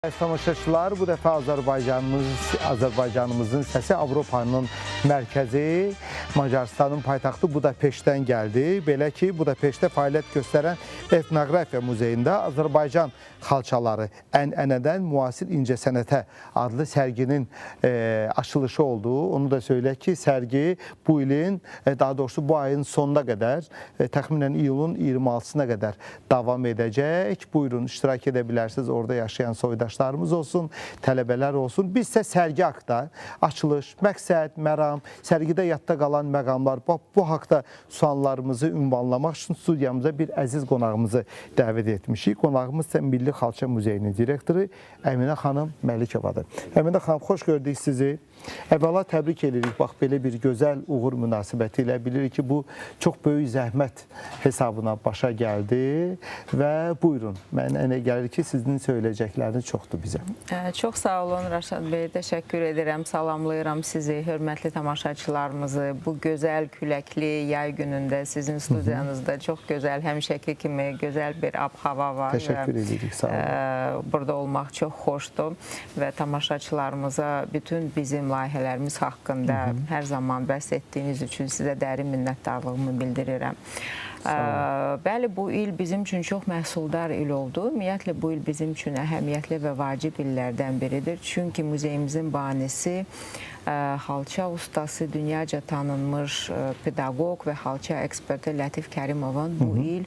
Tamaşaçılar, bu dəfə Azərbaycanımızın səsi Avropanın mərkəzi, Macarıstanın paytaxtı Budapeştdən gəldi. Belə ki, Budapeştdə fəaliyyət göstərən Etnografiya Muzeyində Azərbaycan xalçaları ənənədən müasir incəsənətə adlı sərginin açılışı oldu. Onu da söyləyək ki, sərgi bu ilin, daha doğrusu bu ayın sonuna qədər, təxminən iyulun 26-sına qədər davam edəcək. Buyurun, iştirak edə bilərsiniz, orada yaşayan soydaşlarımız olsun, tələbələr olsun. Biz isə sərgi haqda açılış, məqsəd, məram, sərgidə yadda qalan məqamlar, bu haqda suallarımızı ünvanlamaq üçün studiyamıza bir əziz qonağımızı dəvət etmişik. Qonağımız isə Milli Xalça Muzeyinin direktoru Əminə xanım Məlikovadır. Əminə xanım, xoş gördük sizi. Əvvəla təbrik edirik. Bax, belə bir gözəl uğur münasibəti ilə bilirik ki, bu çox böyük zəhmət hesabına başa gəldi və buyurun, mənə gəlir ki, sizin söyləyəcəkləriniz çoxdur bizə. Çox sağ olun Rəşad bəy, təşəkkür edirəm, salamlayıram sizi, hörmətli tamaşaçılarımızı. Bu gözəl küləkli yay günündə sizin studiyanızda çox gözəl, həmişəki kimi gözəl bir ab-hava var. Təşəkkür edirik, sağ olun. Burada olmaq çox xoşdur və tamaşaçılarımıza bütün bizim layihələrimiz haqqında hər zaman bəhs etdiyiniz üçün sizə dərin minnətdarlığımı bildirirəm. Bəli, bu il bizim üçün çox məhsuldar il oldu. Ümumiyyətlə, bu il bizim üçün əhəmiyyətli və vacib illərdən biridir. Çünki muzeyimizin banisi, xalça ustası, dünyaca tanınmış pedaqoq və xalça eksperti Lətif Kərimovun bu il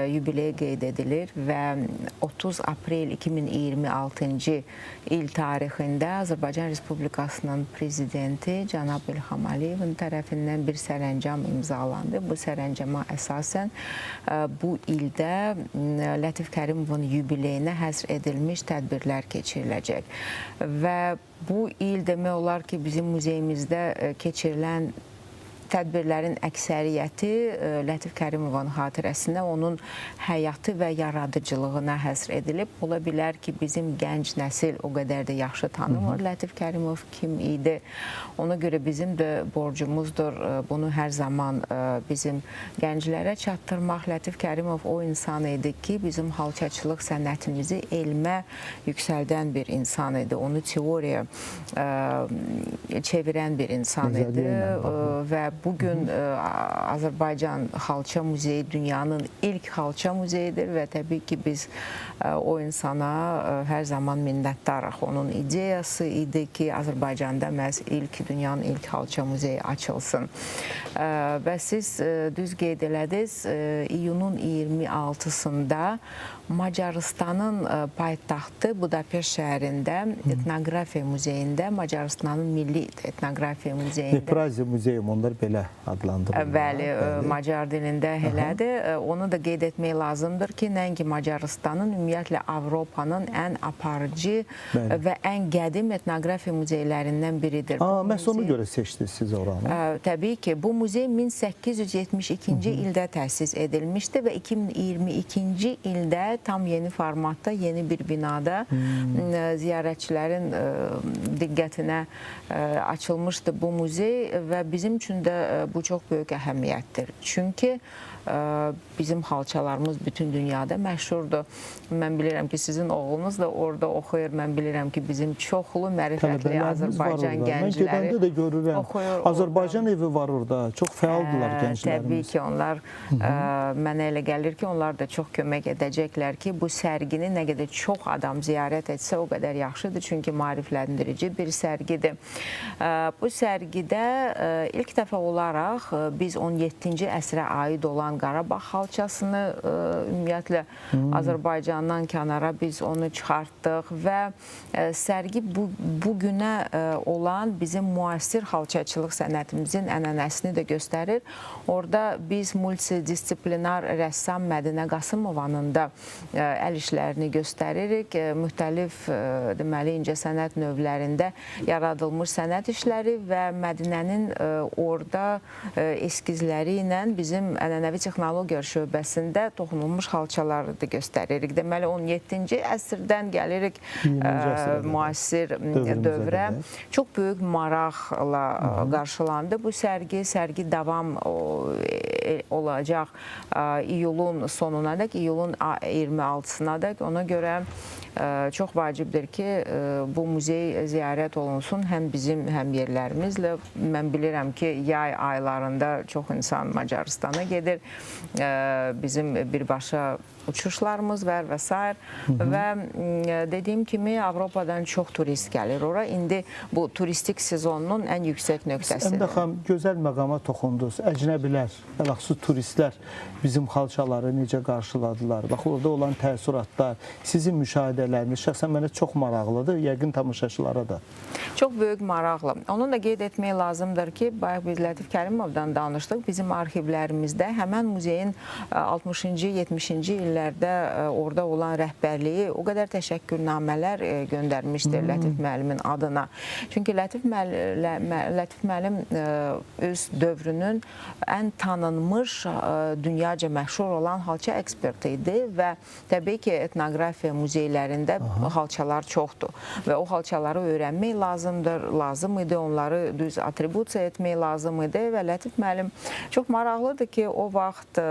yubileyi qeyd edilir və 30 aprel 2026-cı il tarixində Azərbaycan Respublikasının prezidenti Cənab İlham Əliyevin tərəfindən bir sərəncam imzalandı. Bu sərəncama əsasən bu ildə Lətif Kərimovun yubileyinə həsr edilmiş tədbirlər keçiriləcək. Və bu il demək olar ki, bizim muzeyimizdə keçirilən tədbirlərin əksəriyyəti Lətif Kərimovun xatirəsinə, onun həyatı və yaradıcılığına həsr edilib. Ola bilər ki, bizim gənc nəsil o qədər də yaxşı tanımır Lətif Kərimov kim idi. Ona görə bizim də borcumuzdur bunu hər zaman bizim gənclərə çatdırmaq. Lətif Kərimov o insan idi ki, bizim xalçaçılıq sənətimizi elmə yüksəldən bir insan idi. Onu teoriyaya çevirən bir insan idi və bugün Azərbaycan Xalça Muzeyi dünyanın ilk xalça muzeyidir və təbii ki, biz o insana hər zaman minnətdarıq. Onun ideyası idi ki, Azərbaycanda məhz dünyanın ilk xalça muzeyi açılsın. Və siz düz qeyd elədiniz, iyunun 26-sında Macarıstanın paytaxtı Budapeşt şəhərində Etnografiya Muzeyində, Macarıstanın Milli Etnografiya Muzeyində. Eprazi Muzeyum, onlar belə adlandırılır. Bəli, Macar dilində elədir. Onu da qeyd etmək lazımdır ki, nəinki Macarıstanın, ümumiyyətlə Avropanın ən aparıcı və ən qədim etnografiya muzeylərindən biridir. Məhz ona görə seçdiniz siz oranı? Təbii ki, bu muzey 1872-ci ildə təsis edilmişdi və 2022-ci ildə tam yeni formatda, yeni bir binada ziyarətçilərin diqqətinə açılmışdı bu muzey və bizim üçün də bu çox böyük əhəmiyyətdir. Çünki bizim xalçalarımız bütün dünyada məşhurdur. Mən bilirəm ki, sizin oğlunuz da orada oxuyur. Mən bilirəm ki, bizim çoxlu mərifətli Azərbaycan gəncləri mən gedəndə də görürəm. Azərbaycan evi var orada. Çox fəaldırlar gənclərimiz. Təbii ki, onlar, mənə elə gəlir ki, onlar da çox kömək edəcəklər ki, bu sərgini nə qədər çox adam ziyarət etsə, o qədər yaxşıdır. Çünki maarifləndirici bir sərgidir. Bu sərgidə ilk dəfə olaraq biz 17-ci əsrə aid olan Qarabağ xalçasını ümumiyyətlə Azərbaycandan kənara biz onu çıxartdıq və sərgi bu günə olan bizim müasir xalçaçılıq sənətimizin ənənəsini də göstərir. Orada biz multidisiplinar rəssam Mədinə Qasımovanın da əl işlərini göstəririk. Müxtəlif deməli incəsənət növlərində yaradılmış sənət işləri və Mədinənin orada orada eskizləri ilə bizim ənənəvi texnologiya şöbəsində toxunulmuş xalçaları da göstəririk. Deməli 17-ci əsrdən gəlirik müasir dövrə. Çox böyük maraqla qarşılandı bu sərgi. Sərgi davam olacaq iyulun sonunadək, iyulun 26-sınadək. Ona görə çox vacibdir ki, bu muzey ziyarət olunsun həm bizim, həm yerlərimizlə. Mən bilirəm ki, yay aylarında çox insan Macaristana gedir. Bizim birbaşa uçuşlarımız var və s. Və dediyim kimi Avropadan çox turist gəlir ora. İndi bu turistik sezonunun ən yüksək nöqtəsidir. Əmdə xanım, gözəl məqama toxundunuz. Əcnəbilər, xüsusi turistlər bizim xalçaları necə qarşıladılar? Bax, orada olan təəssüratlar, sizin müşahidələriniz şəxsən mənə çox maraqlıdır, yəqin tamaşaçılara da. Çox böyük maraqlı. Onu da qeyd etmək lazımdır ki, bayaq biz Lətif Kərimovdan danışdıq. Bizim arxivlərimizdə həmən muzeyin 60-cı, 70-ci illərdə orada olan rəhbərliyi o qədər təşəkkürnamələr göndərmişdir Lətif müəllimin adına. Çünki Lətif müəllim öz dövrünün ən tanınmış, dünyaca məşhur olan xalça eksperti idi və təbii ki, etnografiya muzeylərində xalçalar çoxdur və o xalçaları öyrənmək lazım idi, onları düz atribusiya etmək lazım idi və Lətif müəllim çox maraqlıdır ki, o vaxt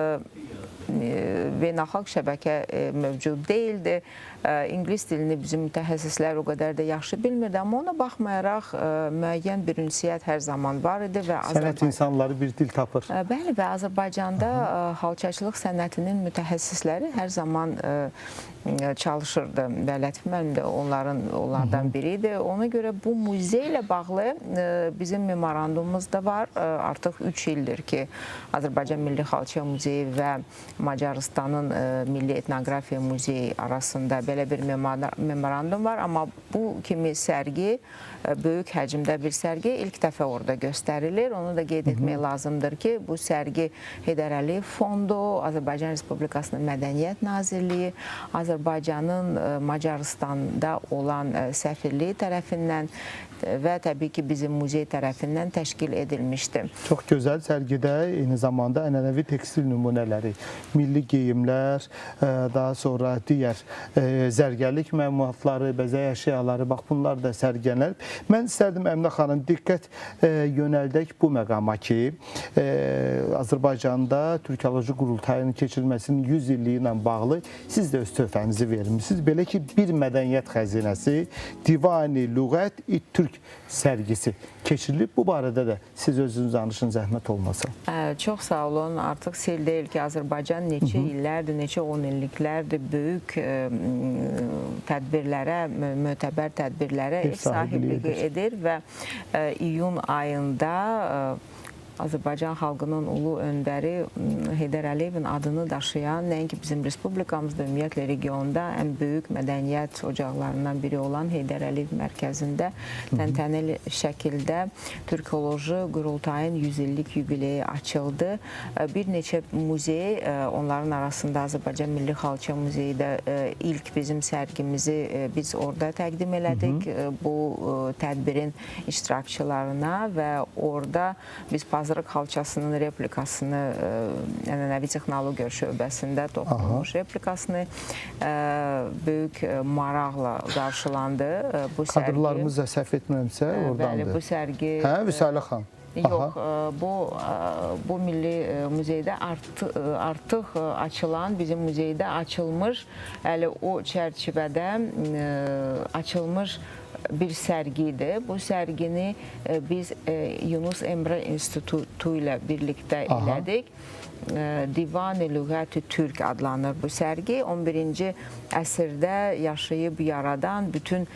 beynəlxalq şəbəkə mövcud deyildi. İngilis dilini bizim mütəxəssislər o qədər də yaxşı bilmirdi, amma ona baxmayaraq müəyyən bir ünsiyyət hər zaman var idi. Sənət insanları bir dil tapır. Bəli, və Azərbaycanda xalçaçılıq sənətinin mütəxəssisləri hər zaman çalışırdı və Lətif müəllim də onlardan biri idi. Ona görə bu muzey ilə bağlı bizim memorandumumuz da var. Artıq 3 ildir ki, Azərbaycan Milli Xalça Muzeyi və Macaristanın Milli Etnografiya Muzeyi arasında belə bir memorandum var. Amma bu kimi sərgi, böyük həcmdə bir sərgi ilk dəfə orada göstərilir. Onu da qeyd etmək lazımdır ki, bu sərgi Heydər Əliyev Fondu, Azərbaycan Respublikasının Mədəniyyət Nazirliyi, Azərbaycanın Macaristanda olan səfirliyi tərəfindən və təbii ki, bizim muzey tərəfindən təşkil edilmişdi. Çox gözəl sərgidə eyni zamanda ənənəvi tekstil nümunələri, milli geyimlər, daha sonra digər zərgərlik məmulatları, bəzək əşyaları, bax bunlar da sərgilənir. Mən istərdim Əminə xanım, diqqət yönəldək bu məqama ki, Azərbaycanda Türkoloji Qurultayının keçirilməsinin 100 illiyi ilə bağlı siz də öz töhfənizi vermişsiniz. Belə ki, bir mədəniyyət xəzinəsi, Divani Lüğət Türk sərgisi keçirilib. Bu barədə də siz özünüz danışın, zəhmət olmasın. Çox sağ olun. Artıq sel deyil ki, Azərbaycan neçə illərdir, neçə 10 illiklərdir böyük tədbirlərə, mötəbər tədbirlərə ev sahibliyi edir və iyun ayında Azərbaycan xalqının ulu öndəri Heydər Əliyevin adını daşıyan, nəinki bizim respublikamızda, ümumiyyətlə regionda ən böyük mədəniyyət ocaqlarından biri olan Heydər Əliyev mərkəzində təntənəli şəkildə Türkoloji Qurultayın 100 illik yubileyi açıldı. Bir neçə muzey, onların arasında Azərbaycan Milli Xalça Muzeyi də ilk bizim sərgimizi biz orada təqdim elədik bu tədbirin iştirakçılarına və orada biz Pazırıq xalçasının replikasını ənənəvi texnologiya şöbəsində toxunmuş replikasını böyük maraqla qarşılandı. Kadrlarımız da səhv etmirəmsə oradandır. Bəli, bu sərgi... Hə, Vüsalə xan. Yox, bu milli muzeydə artıq açılan, bizim muzeydə açılmış, hələ o çərçivədə açılmış bir sərgi idi. Bu sərgini biz Yunus Emre İnstitutu ilə birlikdə elədik. Divani Lüğət Türk adlanır bu sərgi. 11-ci əsrdə yaşayıb yaradan bütün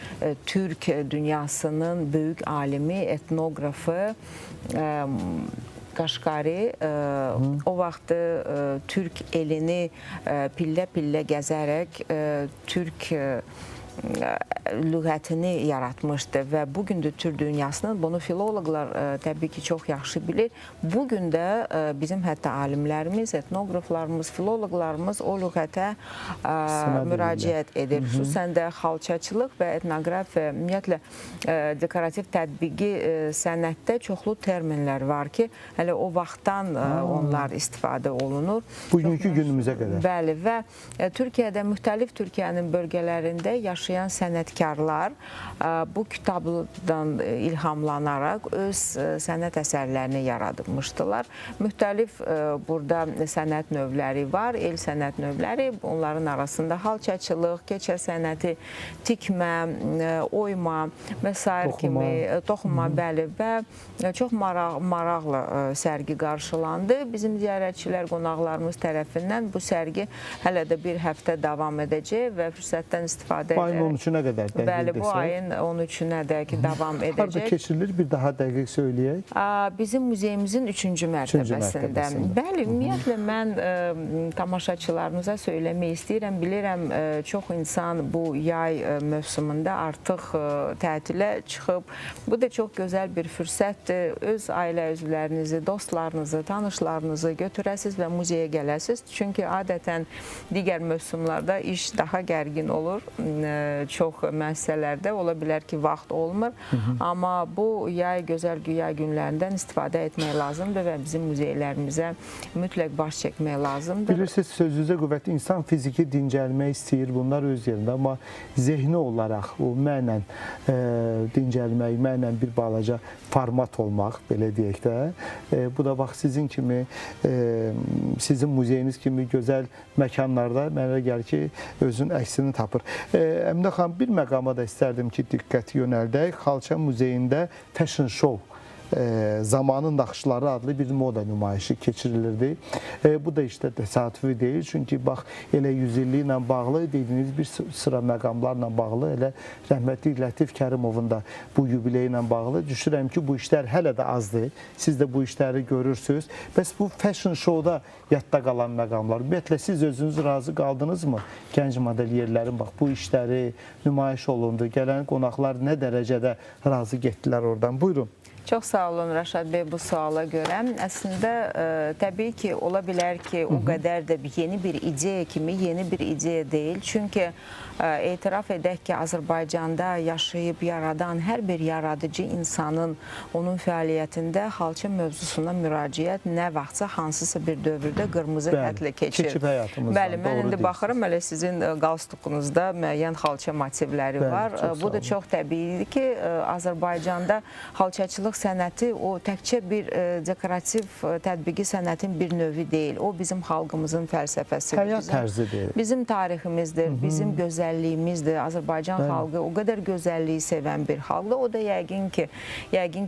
Türk dünyasının böyük alimi, etnoqrafı Qaşqari o vaxtı Türk elini pillə-pillə gəzərək Türk lüğətini yaratmışdı və bu gün də Türk dünyasının bunu filoloqlar təbii ki çox yaxşı bilir. Bu gün də bizim hətta alimlərimiz, etnoqraflarımız, filoloqlarımız o lüğətə müraciət edir. Xüsusən də xalçaçılıq və etnoqrafiya, ümumiyyətlə dekorativ tətbiqi sənətdə çoxlu terminlər var ki, hələ o vaxtdan onlar istifadə olunur. Bugünkü günümüzə qədər. Bəli, və Türkiyədə, müxtəlif Türkiyənin bölgələrində yaşayan sənətkarlar bu kitabdan ilhamlanaraq öz sənət əsərlərini yaradılmışdılar. Müxtəlif burada sənət növləri var, el sənət növləri, onların arasında xalçaçılıq, keçə sənəti, tikmə, oyma və s. kimi, toxuma, bəli, və çox maraqlı sərgi qarşılandı. Bizim ziyarətçilər, qonaqlarımız tərəfindən bu sərgi hələ də bir həftə davam edəcək və fürsətdən istifadə edərək. Ayın 13-ünə qədər dəqiq Bəli, bu ayın 13-ünə dək davam edəcək. Harada keçirilir? Bir daha dəqiq söyləyək. Bizim muzeyimizin 3-cü mərtəbəsində. Bəli, ümumiyyətlə mən tamaşaçılarımıza söyləmək istəyirəm. Bilirəm, çox insan bu yay mövsümündə artıq tətilə çıxıb. Bu da çox gözəl bir fürsətdir. Öz ailə üzvlərinizi, dostlarınızı, tanışlarınızı götürəsiz və muzeyə gələsiz. Çünki adətən digər mövsümlərdə iş daha gərgin olur. Çox müəssisələrdə ola bilər ki, vaxt olmur. Amma bu yay, gözəl yay günlərindən istifadə etmək lazımdır və bizim muzeylərimizə mütləq baş çəkmək lazımdır. Bilirsiniz, sözünüzə qüvvətli insan fiziki dincəlmək istəyir, bunlar öz yerində. Amma zehni olaraq o mənən dincəlmək, mənən bir balaca format olmaq, belə deyək də. Bu da bax, sizin kimi, sizin muzeyiniz kimi gözəl məkanlarda mənə gəlir ki, özün əksini tapır. Əminə xanım, bir məqama da istərdim ki, diqqət yönəldək. Xalça muzeyində fashion show, zamanın naxışları adlı bir moda nümayişi keçirilirdi. Bu da işte təsadüfi deyil. Çünki bax, elə 100 illik ilə bağlı dediyiniz bir sıra məqamlarla bağlı, elə rəhmətli Lətif Kərimovun da bu yubileyi ilə bağlı düşünürəm ki, bu işlər hələ də azdır. Siz də bu işləri görürsünüz. Bəs bu fashion showda yadda qalan məqamlar, ümumiyyətlə siz özünüz razı qaldınızmı? Gənc modelyerlərin bax, bu işləri nümayiş olundu. Gələn qonaqlar nə dərəcədə razı getdilər oradan? Buyurun. Çox sağ olun Rəşad bəy bu suala görə. Əslində, təbii ki, ola bilər ki, o qədər də yeni bir ideya kimi yeni bir ideya deyil. Çünki etiraf edək ki, Azərbaycanda yaşayıb yaradan hər bir yaradıcı insanın onun fəaliyyətində xalça mövzusuna müraciət nə vaxtsa hansısa bir dövrdə qırmızı xətlə keçir. Keçib həyatımızdan. Bəli, mən indi baxırım, elə sizin qalstukunuzda müəyyən xalça motivləri var. Bu da çox təbiidir ki, Azərbaycanda xalçaçılıq sənəti o təkcə bir dekorativ tətbiqi sənətin bir növü deyil. O bizim xalqımızın fəlsəfəsidir. Həyat tərzidir. Bizim tariximizdir, bizim gözəlliyimizdir. Azərbaycan xalqı o qədər gözəlliyi sevən bir xalqdır. O da yəqin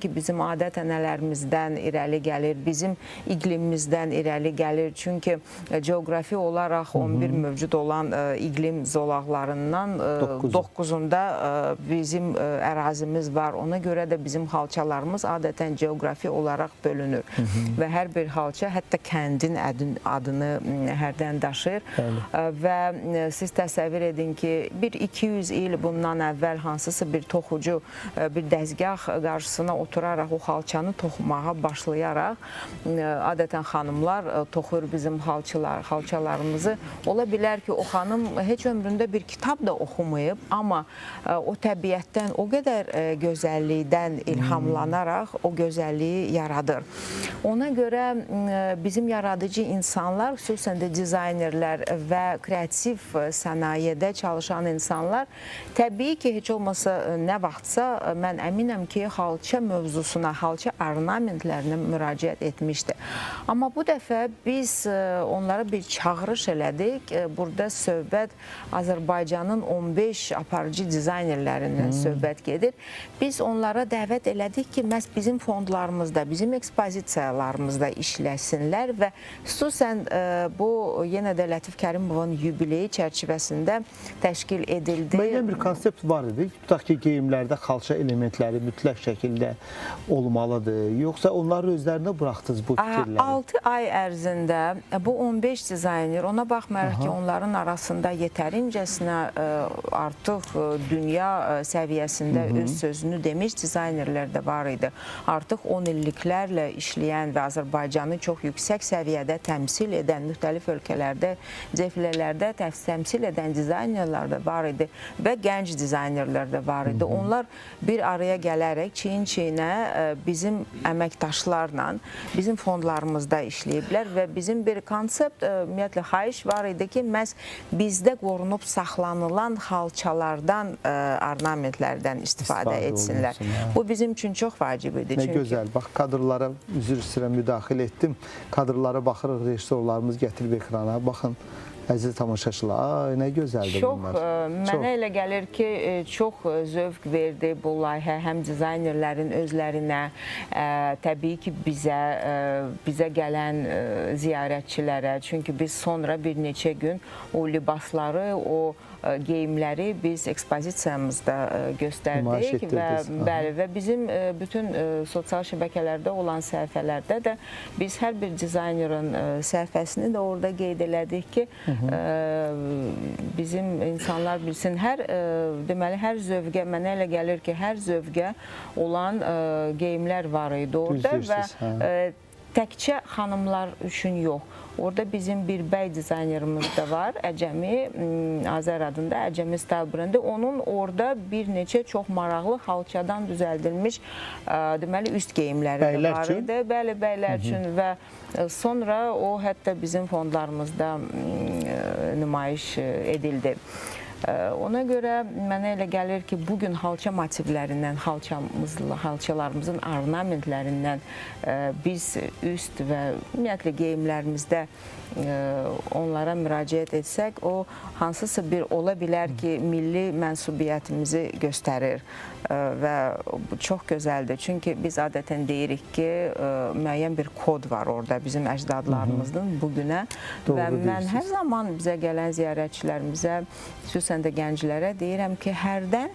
ki, bizim adət-ənənələrimizdən irəli gəlir, bizim iqlimimizdən irəli gəlir. Çünki coğrafi olaraq 11 mövcud olan iqlim zolaqlarından 9-unda bizim ərazimiz var. Ona görə də bizim xalçalarımız adətən coğrafi olaraq bölünür. Və hər bir xalça hətta kəndin adını hərdən daşır. Və siz təsəvvür edin ki, bir 200 il bundan əvvəl hansısa bir toxucu bir dəzgah qarşısına oturaraq o xalçanı toxumağa başlayaraq adətən xanımlar toxur bizim xalçalarımızı. Ola bilər ki, o xanım heç ömründə bir kitab da oxumayıb, amma o təbiətdən o qədər gözəllikdən ilhamlanaraq o gözəlliyi yaradır. Ona görə bizim yaradıcı insanlar, xüsusən də dizaynerlər və kreativ sənayedə çalışan insanlar təbii ki, heç olmasa nə vaxtsa mən əminəm ki, xalça mövzusuna, xalça ornamentlərinə müraciət etmişdi. Amma bu dəfə biz onlara bir çağırış elədik. Burada söhbət Azərbaycanın 15 aparıcı dizaynerlərindən söhbət gedir. Biz onlara dəvət elədik ki, məhz bizim fondlarımızda, bizim ekspozisiyalarımızda işləsinlər və xüsusən bu yenə də Lətif Kərimovun yubileyi çərçivəsində təşkil edildi. Müəyyən bir konsept var idi. Tutaq ki, geyimlərdə xalça elementləri mütləq şəkildə olmalıdır. Yoxsa onları özlərinə buraxdınız bu fikirləri? 6 ay ərzində bu 15 dizayner, ona baxmayaraq ki, onların arasında yetərincəsinə artıq dünya səviyyəsində öz sözünü demiş dizaynerlər də var idi. Artıq 10 illiklərlə işləyən və Azərbaycanı çox yüksək səviyyədə təmsil edən, müxtəlif ölkələrdə, cəflələrdə təmsil edən dizaynerlər də var idi və gənc dizaynerlər də var idi. Onlar bir araya gələrək çiyin-çiyinə bizim əməkdaşlarla bizim fondlarımızda işləyiblər və bizim bir konsept, ümumiyyətlə xahiş var idi ki, məhz bizdə qorunub saxlanılan xalçalardan, ornamentlərdən istifadə etsinlər. Bu bizim üçün çox vacib idi. Nə gözəl. Bax, kadrlara, üzr istəyirəm, müdaxilə etdim. Kadrlara baxırıq, rejissorlarımız gətirib ekrana. Baxın, əziz tamaşaçılar, nə gözəldir bunlar. Mənə elə gəlir ki, çox zövq verdi bu layihə həm dizaynerlərin özlərinə, təbii ki, bizə gələn ziyarətçilərə. Çünki biz sonra bir neçə gün o libasları, o geyimləri biz ekspozisiyamızda göstərdik və bizim bütün sosial şəbəkələrdə olan səhifələrdə də biz hər bir dizaynerin səhifəsini də orada qeyd elədik ki, bizim insanlar bilsin, deməli, hər zövqə, mənə elə gəlir ki, hər zövqə olan geyimlər var idi orada və təkcə xanımlar üçün yox. Orada bizim bir bəy dizaynerimiz də var, Əcəmi, Azər adında, Əcəmi Style brendi. Onun orada bir neçə çox maraqlı xalçadan düzəldilmiş, deməli, üst geyimləri də var idi. Bəli, bəylər üçün və sonra o hətta bizim fondlarımızda nümayiş edildi. Ona görə mənə elə gəlir ki, bugün xalça motivlərindən, xalçalarımızın ornamentlərindən biz üst və ümumiyyətlə geyimlərimizdə onlara müraciət etsək, o hansısa bir ola bilər ki, milli mənsubiyyətimizi göstərir və bu çox gözəldir. Çünki biz adətən deyirik ki, müəyyən bir kod var orada bizim əcdadlarımızın bugünə və mən hər zaman bizə gələn ziyarətçilərimizə, xüsusən də gənclərə deyirəm ki, hərdən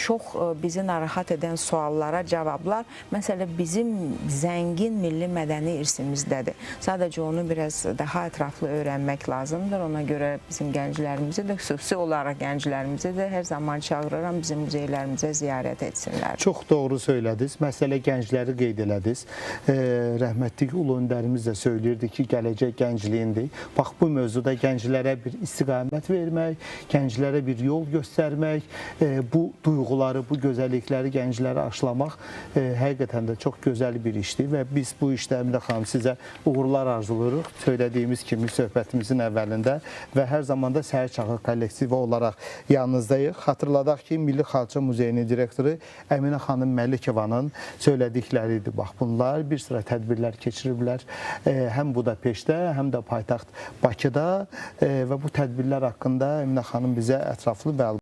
çox bizi narahat edən suallara cavablar, məsələn, bizim zəngin milli mədəni irsimizdədir. Sadəcə onu biraz daha ətraflı öyrənmək lazımdır. Ona görə bizim gənclərimizi də, xüsusi olaraq gənclərimizi də hər zaman çağırıram bizim muzeylərimizə ziyarət etsinlər. Çox doğru söylədiniz. Məsələ gəncləri qeyd elədiniz. Rəhmətli ulu öndərimiz də söyləyirdi ki, gələcək gəncliyindir. Bax, bu mövzuda gənclərə bir istiqamət vermək, gənclərə bir yol göstərmək, bu duyğuları, bu gözəllikləri gənclərə aşılamaq həqiqətən də çox gözəl bir işdir və biz bu işdə Əminə xanım sizə uğurlar arzulayırıq. Söylədiyimiz kimi söhbətimizin əvvəlində və hər zamanda Səhər Çağı kollektivi olaraq yanınızdayıq. Xatırladaq ki, Milli Xalça Muzeyinin direktoru Əminə xanım Məlikovanın söylədikləridir. Bax, bunlar bir sıra tədbirlər keçiriblər. Həm Budapeştdə, həm də paytaxt Bakıda və bu tədbirlər haqqında Əminə xanım bizə ətraflı məlumat